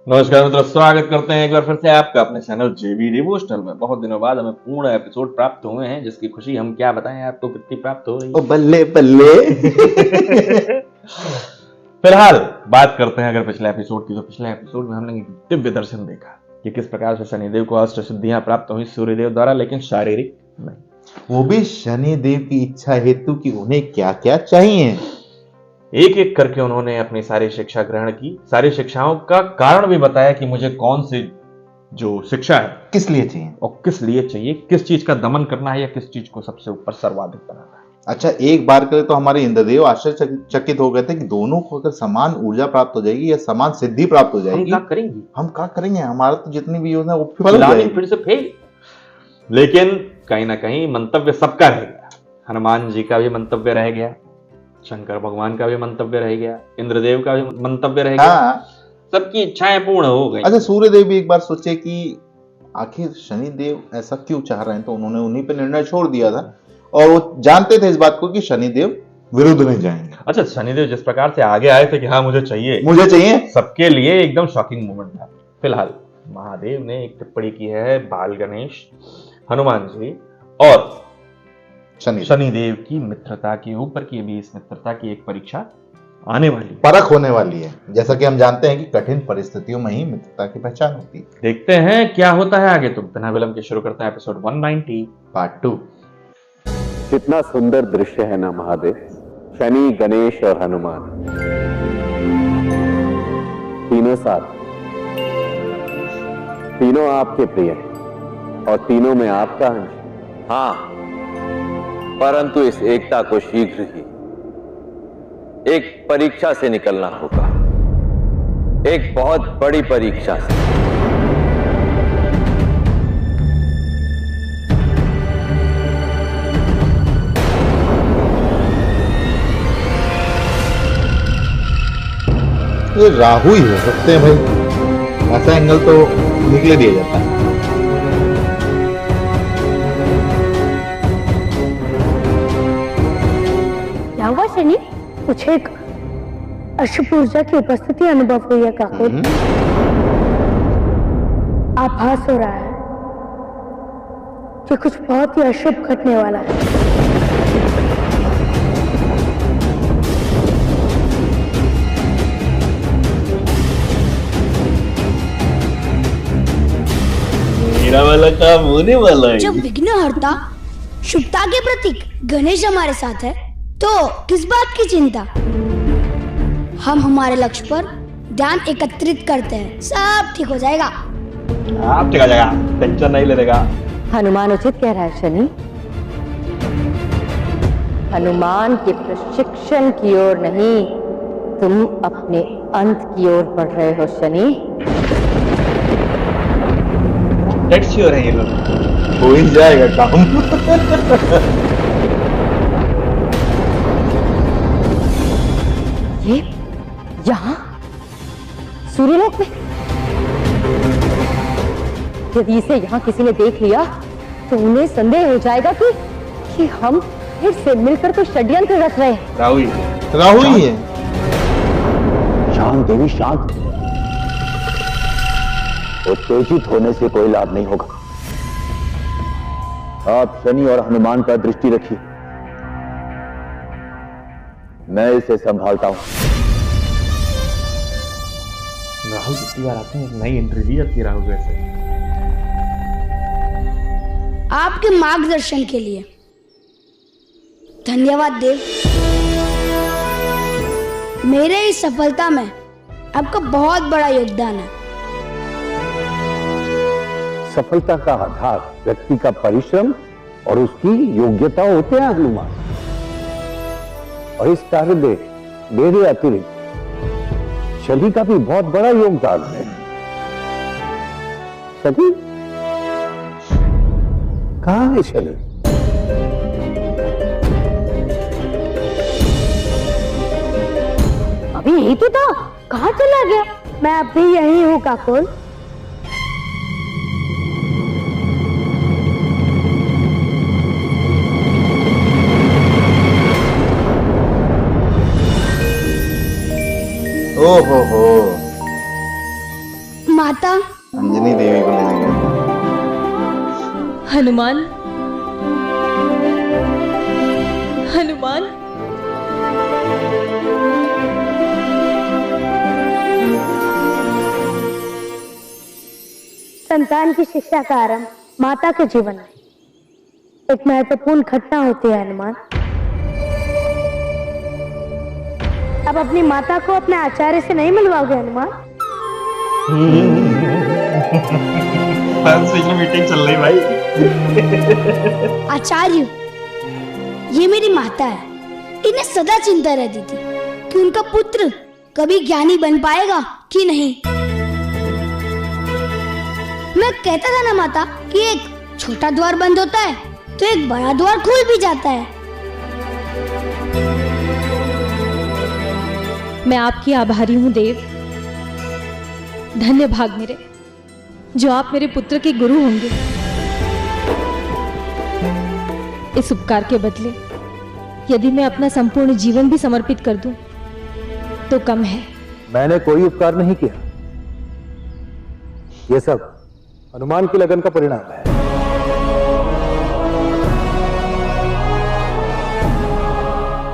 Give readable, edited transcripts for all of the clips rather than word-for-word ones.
नमस्कार मित्रों, स्वागत करते हैं एक बार फिर से आपका अपने चैनल जेबी डिवोशनल में। बहुत दिनों बाद हमें पूर्ण एपिसोड प्राप्त हुए हैं, जिसकी खुशी हम क्या बताएं आपको कितनी प्राप्त हो रही ओ बल्ले बल्ले। फिलहाल बात करते हैं अगर पिछले एपिसोड की, तो पिछले एपिसोड में हमने एक दिव्य दर्शन देखा कि किस प्रकार से शनिदेव को अष्ट सिद्धियां प्राप्त हुई सूर्यदेव द्वारा, लेकिन शारीरिक नहीं। वो भी शनिदेव की इच्छा हेतु कि उन्हें क्या क्या चाहिए। एक एक करके उन्होंने अपनी सारी शिक्षा ग्रहण की, सारी शिक्षाओं का कारण भी बताया कि मुझे कौन सी जो शिक्षा है किस लिए चाहिए और किस लिए चाहिए, किस चीज का दमन करना है या किस चीज को सबसे ऊपर सर्वाधिक बनाना है। अच्छा, एक बार के लिए तो हमारे इंद्रदेव आश्चर्यचकित हो गए थे कि दोनों को अगर समान ऊर्जा प्राप्त हो जाएगी या समान सिद्धि प्राप्त हो जाएगी, हम क्या करेंगे, हमारा तो जितनी भी योजना वो विफल हो जाएगी, फिर से फेल। लेकिन कहीं ना कहीं मंतव्य सबका रह गया। हनुमान जी का भी मंतव्य रह गया, शंकर भगवान का भी मंतव्य रह गया, इंद्रदेव का भी मंतव्य रह गया। हाँ। सबकी इच्छाएं पूर्ण हो गई। अच्छा, सूर्यदेव भी एक बार सोचे कि आखिर शनिदेव ऐसा क्यों चाह रहे हैं, तो उन्होंने उन्हीं पे निर्णय छोड़ दिया था और वो जानते थे इस बात को कि शनिदेव विरुद्ध नहीं जाएंगे। अच्छा, शनिदेव जिस प्रकार से आगे आए थे कि हाँ मुझे चाहिए, सबके लिए एकदम शॉकिंग मोमेंट था। फिलहाल महादेव ने एक टिप्पणी की है बाल गणेश, हनुमान जी और शनिदेव की मित्रता के ऊपर की भी इस मित्रता की एक परीक्षा आने वाली, परख होने वाली है। जैसा कि हम जानते हैं कि कठिन परिस्थितियों में ही मित्रता की पहचान होती है। देखते हैं क्या होता है आगे। तो बिना विलंब के शुरू करते हैं एपिसोड 190 पार्ट 2। कितना सुंदर दृश्य है ना महादेव, शनि, गणेश और हनुमान तीनों साथ, तीनों आपके प्रिय हैं और तीनों में आपका अंश। हाँ, परंतु इस एकता को शीघ्र ही एक परीक्षा से निकलना होगा, एक बहुत बड़ी परीक्षा से। ये राहु ही हो सकते हैं भाई, ऐसा एंगल तो निकले दिया जाता है। क्या हुआ शनि? कुछ एक अशुभ ऊर्जा की उपस्थिति अनुभव हुई है काकुल। आभास हो रहा है कि कुछ बहुत ही अशुभ घटने वाला है। मेरा वाला काम होने वाला है। जब विघ्नहर्ता शुभता के प्रतीक गणेश हमारे साथ है, तो किस बात की चिंता। हम हमारे लक्ष्य पर ध्यान एकत्रित करते हैं, सब ठीक हो जाएगा। आप ठीक हो जाएगा, टेंशन नहीं लेगा। हनुमान उचित कह रहा है शनि। हनुमान के प्रशिक्षण की ओर नहीं, तुम अपने अंत की ओर बढ़ रहे हो शनि। डेट्स श्योर है ये लोग, हो ही जाएगा काम। ये यहाँ सूर्यलोक में, यदि इसे यहाँ किसी ने देख लिया तो उन्हें संदेह हो जाएगा कि हम फिर से मिलकर कोई षड्यंत्र रच रहे हैं। राहु ही है। शांत देवी शांत, उत्तेजित होने से कोई लाभ नहीं होगा। आप शनि और हनुमान पर दृष्टि रखिए, मैं इसे संभालता हूं। राहुल कितनी बार आते हैं, नई एंट्री दी जाती है राहुल वैसे। आपके मार्गदर्शन के लिए धन्यवाद देव। मेरे इस सफलता में आपका बहुत बड़ा योगदान है। सफलता का आधार व्यक्ति का परिश्रम और उसकी योग्यता होते हैं हनुमान, और इस कार्य में मेरे अतिरिक्त शनि का भी बहुत बड़ा योगदान है। शनि कहाँ है? शनि अभी यही तो था, कहाँ चला गया? मैं अभी यही हूँ काकुल। ओहो हो, माता अंजनी देवी को लेने गए। हनुमान, हनुमान, संतान की शिक्षा का आरंभ माता के जीवन में एक महत्वपूर्ण घटना होती है हनुमान। अब अपनी माता को अपने आचार्य से नहीं मिलवाओगे हनुमान? मीटिंग चल रही भाई। आचार्य, ये मेरी माता है। इन्हें सदा चिंता रहती थी कि उनका पुत्र कभी ज्ञानी बन पाएगा कि नहीं। मैं कहता था ना माता कि एक छोटा द्वार बंद होता है तो एक बड़ा द्वार खुल भी जाता है। मैं आपकी आभारी हूं देव। धन्य भाग मेरे, जो आप मेरे पुत्र के गुरु होंगे। इस उपकार के बदले यदि मैं अपना संपूर्ण जीवन भी समर्पित कर दूं तो कम है। मैंने कोई उपकार नहीं किया, ये सब हनुमान की लगन का परिणाम है।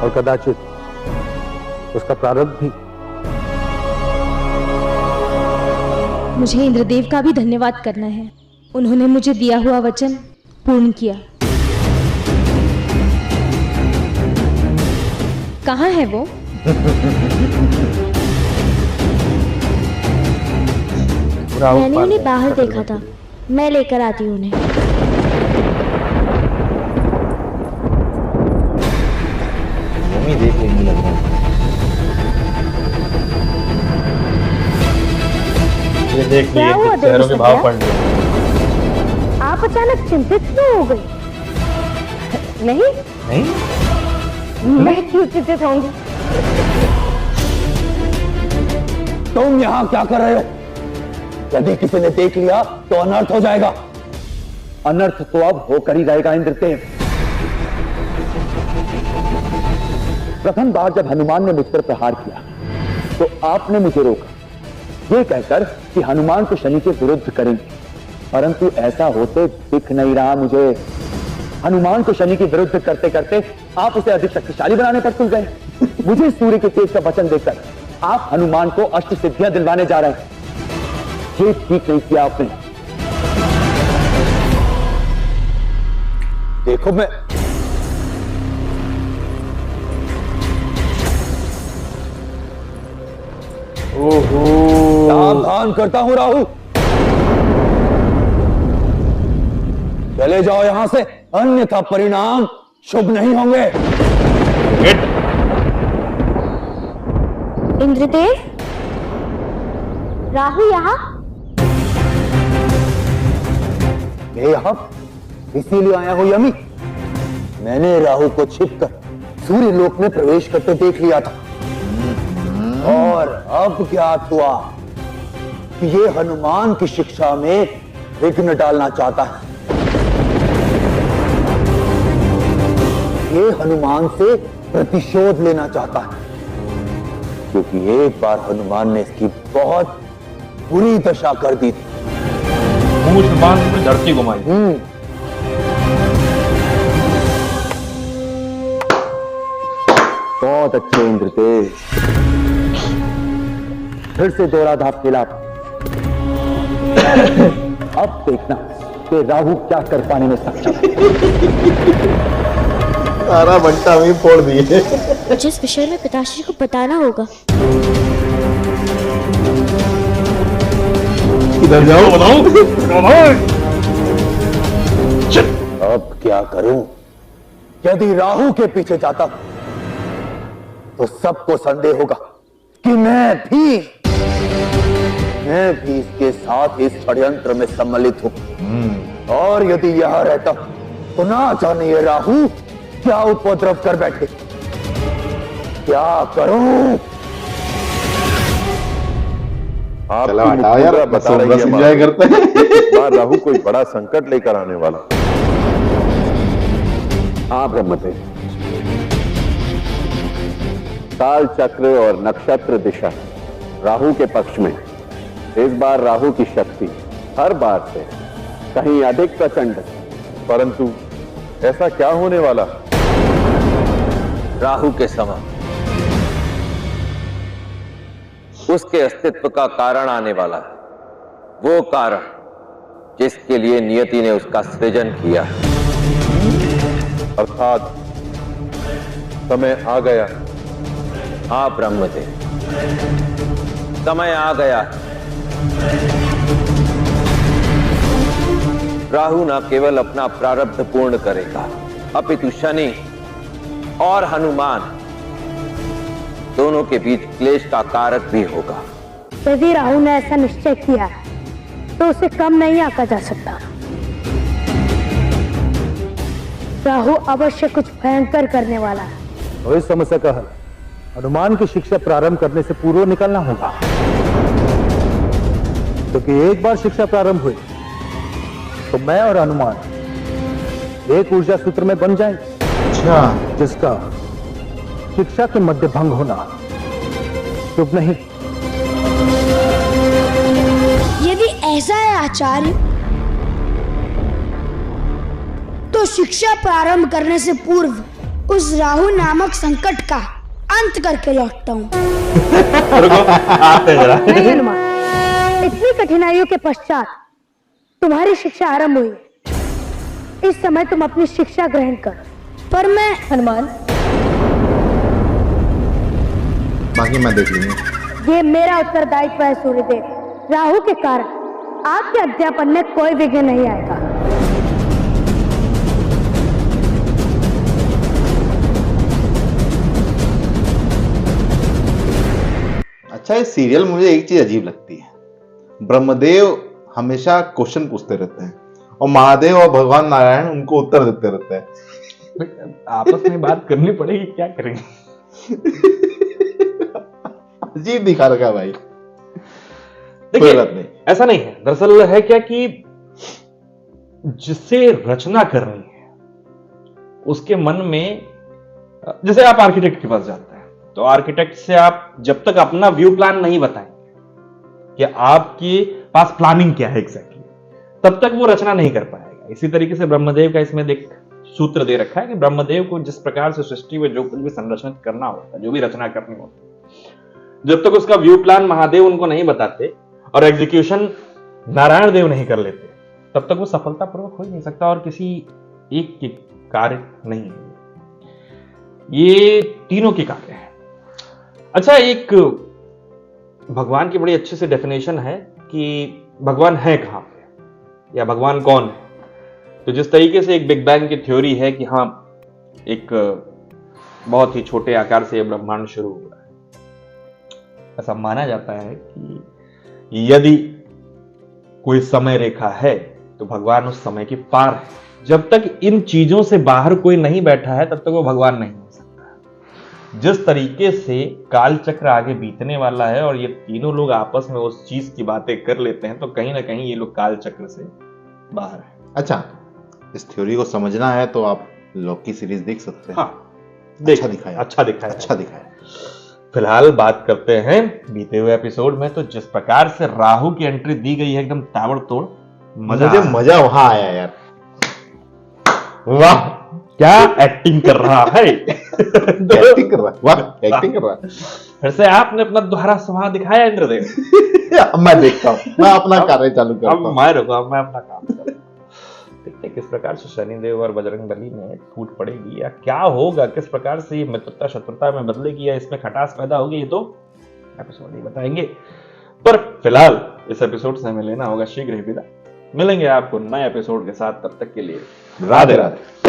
और कदाचित उसका प्रारब्ध भी। मुझे इंद्रदेव का भी धन्यवाद करना है। उन्होंने मुझे दिया हुआ वचन पूर्ण किया। कहाँ है वो? मैंने उन्हें बाहर देखा था, मैं लेकर आती हूँ उन्हें। मम्मी देख लेंगी लग रहा है। ये देख क्या हुआ लिए चेहरों के भाव पढ़ लिए। आप अचानक चिंतित क्यों हो गई? नहीं नहीं, मैं क्यों चिंतित होंगी? तुम यहाँ क्या कर रहे हो? यदि किसी ने देख लिया तो अनर्थ हो जाएगा। अनर्थ तो अब होकर ही रहेगा इंद्रदेव। प्रथम बार जब हनुमान ने मुझ पर प्रहार किया तो आपने मुझे रोका, ये कहकर कि हनुमान को शनि के विरुद्ध करेंगे, परंतु ऐसा होते दिख नहीं रहा मुझे। हनुमान को शनि के विरुद्ध करते करते आप उसे अधिक शक्तिशाली बनाने पर तुल गए। मुझे सूर्य के तेज का वचन देकर आप हनुमान को अष्ट सिद्धियां दिलवाने जा रहे हैं। ये ठीक नहीं किया आपने। देखो मैं सावधान करता हूं राहु, चले जाओ यहां से, अन्यथा परिणाम शुभ नहीं होंगे। इंद्रदेव, राहु यहाँ? मैं यहां इसीलिए आया हूं यमी। मैंने राहु को छिपकर सूर्य लोक में प्रवेश करते देख लिया था, और अब ज्ञात हुआ कि ये हनुमान की शिक्षा में विघ्न डालना चाहता है। ये हनुमान से प्रतिशोध लेना चाहता है, क्योंकि एक बार हनुमान ने इसकी बहुत बुरी दशा कर दी थी। मूछ बांध के धरती घुमाई। बहुत अच्छे इंद्रदेव, फिर से दोहरा धाप खेला। अब देखना कि राहु क्या कर पाने में सक्षम है। सारा बंटा भी फोड़ दिए। जिस विषय में पिताश्री को बताना होगा। इधर जाओ, बताओ। अब क्या करूं? यदि राहु के पीछे जाता तो सबको संदेह होगा कि मैं भी इसके साथ इस षड्यंत्र में सम्मिलित हूं। और यदि यह रहता तो ना जाने ये राहु क्या उपद्रव कर बैठे। क्या करूं? चला हटाओ यार, बता रही है एंजॉय करते हैं। इस बार राहु कोई बड़ा संकट लेकर आने वाला। हाँ ब्रह्मदेव, काल चक्र और नक्षत्र दिशा राहु के पक्ष में इस बार राहु की शक्ति हर बार से कहीं अधिक प्रचंड है। परंतु ऐसा क्या होने वाला? राहु के समान उसके अस्तित्व का कारण आने वाला है, वो कारण जिसके लिए नियति ने उसका सृजन किया है। अर्थात समय आ गया। हाँ ब्रह्मदेव, समय आ गया। राहु न केवल अपना प्रारब्ध पूर्ण करेगा, अपितु शनि और हनुमान दोनों के बीच क्लेश का कारक भी होगा। यदि राहु ने ऐसा निश्चय किया है तो उसे कम नहीं आंका जा सकता। राहु अवश्य कुछ भयंकर करने वाला है। और इस समस्या का हल हनुमान की शिक्षा प्रारंभ करने से पूर्व निकलना होगा, क्योंकि एक बार शिक्षा प्रारंभ हुई तो मैं और हनुमान एक ऊर्जा सूत्र में बन जाएंगे। अच्छा, जिसका शिक्षा के मध्य भंग होना शुभ नहीं। यदि ऐसा है आचार्य, तो शिक्षा प्रारंभ करने से पूर्व उस राहु नामक संकट का अंत करके लौटता हूँ। नहीं हनुमान, इतनी कठिनाइयों के पश्चात तुम्हारी शिक्षा आरंभ हुई है। इस समय तुम अपनी शिक्षा ग्रहण कर। पर मैं हनुमान, बाकी मैं देख लूंगा। ये मेरा उत्तरदायित्व है सूर्यदेव। राहु के कारण आपके अध्यापन में कोई विघ्न नहीं आएगा। अच्छा, इस सीरियल मुझे एक चीज अजीब लगती है। ब्रह्मदेव हमेशा क्वेश्चन पूछते रहते हैं और महादेव और भगवान नारायण उनको उत्तर देते रहते हैं। आपस में बात करनी पड़ेगी, क्या करेंगे। अजीब दिखा रखा है भाई। देखिए, ऐसा नहीं है। दरअसल है क्या कि जिससे रचना करनी है उसके मन में, जैसे आप आर्किटेक्ट के पास जाते हैं तो आर्किटेक्ट से आप जब तक अपना व्यू प्लान नहीं बताएंगे कि आपके पास प्लानिंग क्या है एग्जैक्टली, तब तक वो रचना नहीं कर पाएगा। इसी तरीके से ब्रह्मदेव का इसमें देख सूत्र दे रखा है कि ब्रह्मदेव को जिस प्रकार से सृष्टि में जो कुछ भी संरचना करना होता है, जो भी रचना करनी होती है, जब तक उसका व्यू प्लान महादेव उनको नहीं बताते और एग्जीक्यूशन नारायण देव नहीं कर लेते, तब तक वो सफलतापूर्वक हो ही नहीं सकता और किसी एक के कार्य नहीं है। ये तीनों के कार्य हैं। अच्छा, एक भगवान की बड़ी अच्छी सी डेफिनेशन है कि भगवान है कहां पे या भगवान कौन है। तो जिस तरीके से एक बिग बैंग की थ्योरी है कि हाँ, एक बहुत ही छोटे आकार से ब्रह्मांड शुरू हुआ है, ऐसा माना जाता है कि यदि कोई समय रेखा है तो भगवान उस समय के पार है। जब तक इन चीजों से बाहर कोई नहीं बैठा है तब तक वो भगवान नहीं हो सकता। जिस तरीके से काल चक्र आगे बीतने वाला है और ये तीनों लोग आपस में उस चीज की बातें कर लेते हैं, तो कहीं ना कहीं ये लोग काल चक्र से बाहर है। अच्छा, इस थ्योरी को समझना है तो आप लॉकी सीरीज देख सकते हैं। हाँ, अच्छा दिखाया, अच्छा दिखाया, अच्छा दिखाया। फिलहाल बात करते हैं बीते हुए एपिसोड में। तो जिस प्रकार से राहु की एंट्री दी गई है, एकदम ताबड़तोड़ मुझे मजा वहां आया यार। वाह, क्या एक्टिंग कर रहा है। एक्टिंग कर रहा है, वाह एक्टिंग कर रहा है। फिर से आपने अपना दोहरा स्वभाव दिखाया इंद्रदेव। अब मैं देखता हूँ, मैं अपना कार्य चालू करता हूँ। मैं रुका, मैं अपना काम करता हूँ। देखते हैं किस प्रकार से शनिदेव और बजरंगबली में टूट पड़ेगी या क्या होगा, किस प्रकार से ये मित्रता शत्रुता में बदलेगी या इसमें खटास पैदा होगी, ये तो एपिसोड ही बताएंगे। पर फिलहाल इस एपिसोड से हमें लेना होगा शीघ्र ही विदा। मिलेंगे आपको नए एपिसोड के साथ, तब तक के लिए राधे राधे।